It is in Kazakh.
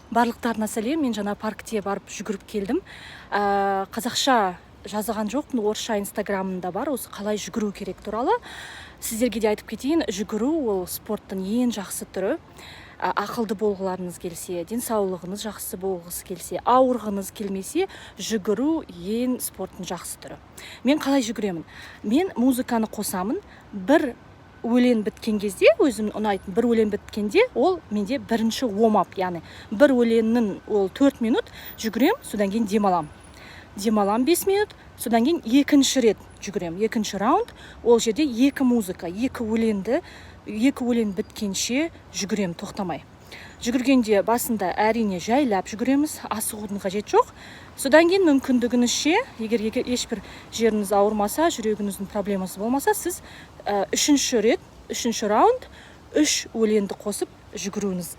Барлықтарына сәлем. Мен жаңа паркте барып жүгіріп келдім. Қазақша жазған жоқпын, орысша инстаграмында бар, осы қалай жүгіру керек туралы. Сіздерге де айтып кетейін, жүгіру ол спорттың ең жақсы түрі. Ақылды болғыларыңыз келсе, денсаулығыңыз жақсы болғысы келсе, ауырғыңыз келмесе, жүгіру ең спорттың жақсы түрі. Мен қалай жүгіремін? Мен музыканы қосамын, бір өлең біткен кезде, өзім ұнайтын бір өлең біткенде, ол менде бірінші warm-up, яғни бір өлеңнің ол 4 минут жүгірем, содан кейін демалам 5 минут, содан кейін екінші рет жүгірем, екінші раунд. Ол жерде екі музыка, екі өлең біткенше жүгірем тоқтамай. Жүгіргенде басында әрине жайлап жүгіреміз, асығудың қажет жоқ. Содан кейін мүмкіндігіңізше, егер ешбір жеріңіз ауырмаса, жүрегіңіздің проблемасы болмаса, сіз үшінші раунд 3 өлеңді қосып жүгіруіңіз